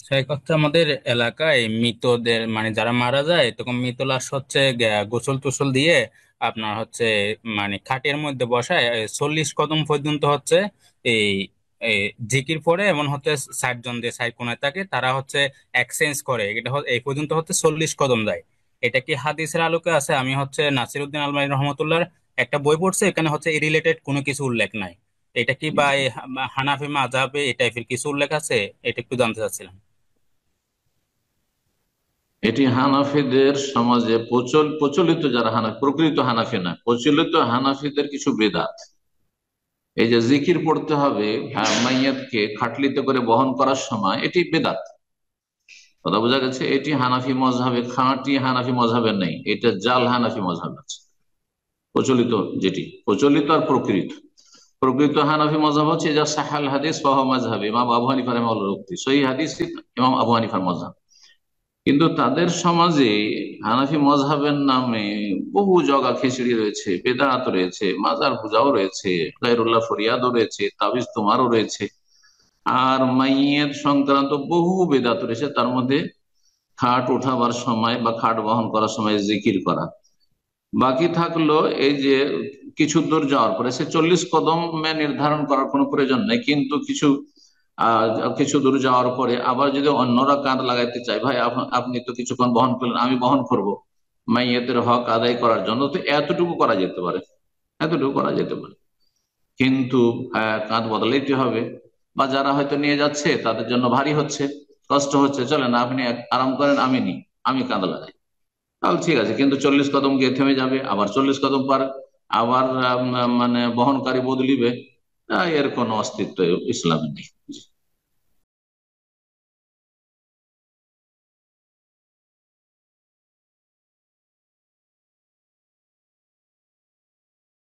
সেই কথা আমাদের এলাকায় মৃতদের মানে যারা মারা যায় তখন মৃত লাশ হচ্ছে গোসল টোসল দিয়ে আপনার হচ্ছে মানে খাটের মধ্যে বসায় 40 কদম পর্যন্ত হচ্ছে এই এই জিকির পরে এমন হচ্ছে 60 জন যে সাইড কোনায় থাকে তারা হচ্ছে এক্সচেঞ্জ করে এটা এই পর্যন্ত হচ্ছে 40 কদম যায়। এটা কি হাদিসের আলোকে আছে? আমি হচ্ছে নাসিরউদ্দিন আলমাই রহমতুল্লাহর একটা বই পড়ছি, এখানে হচ্ছে এই রিলেটেড কোনো কিছু উল্লেখ নাই। এটা কি বা এই হানাফি মাযহাবে এই টাইপের কিছু উল্লেখ আছে? এটা একটু জানতে চাচ্ছিলাম। এটি হানাফিদের সমাজে প্রচলিত, যারা প্রকৃত হানাফি না, প্রচলিত হানাফিদের কিছু বেদাত। এই যে জিকির পড়তে হবে মাইয়াতকে খাটলিতে করে বহন করার সময়, এটি বেদাত। কথা বোঝা গেছে? এটি হানাফি মজহাবে, খাঁটি হানাফি মজহাবে নেই, এটা জাল হানাফি মজহাব আছে। প্রচলিত, যেটি প্রচলিত আর প্রকৃত, প্রকৃত হানাফি মজহাব হচ্ছে যা সাহাল হাদিস ফাহ মাজহাব, ইমাম আবু হানিফা রাহিমাহুল্লাহর উক্তি, সহিহ হাদিস ইমাম আবু হানিফার মজহাব। কিন্তু তাদের সমাজে হানাফি মজহাবের নামে বহু জগা খিচড়ি রয়েছে, বেদাত রয়েছে, মাজার পূজাও রয়েছে, গায়রুল্লাহ ফরিয়াদও রয়েছে, তাবিজ তোমারও রয়েছে, আর মাইয়ের সংক্রান্ত বহু বেদাত রয়েছে। তার মধ্যে খাট উঠাবার সময় বা খাট বহন করার সময় জিকির করা। বাকি থাকলো এই যে কিছু দূর যাওয়ার পরে, সে 40 কদম নির্ধারণ করার কোনো প্রয়োজন নেই, কিন্তু কিছু দূর যাওয়ার পরে আবার যদি অন্যরা কাঁধ লাগাইতে চায়, ভাই আপনি তো কিছুক্ষণ বহন করলেন, আমি বহন করব মাইয়াতের হক আদায় করার জন্য, তো এতটুকু করা যেতে পারে, এতটুকু করা যেতে পারে। কিন্তু কাঁধ বদলাইতে হবে। বা যারা হয়তো নিয়ে যাচ্ছে তাদের জন্য ভারী হচ্ছে, কষ্ট হচ্ছে, চলেন আপনি আরাম করেন, আমি নি, আমি কাঁধ লাগাই, তাহলে ঠিক আছে। কিন্তু 40 কদম গিয়ে থেমে যাবে, আবার 40 কদম পার আবার মানে বহনকারী বদলিবে, এর কোনো অস্তিত্ব ইসলামে নেই।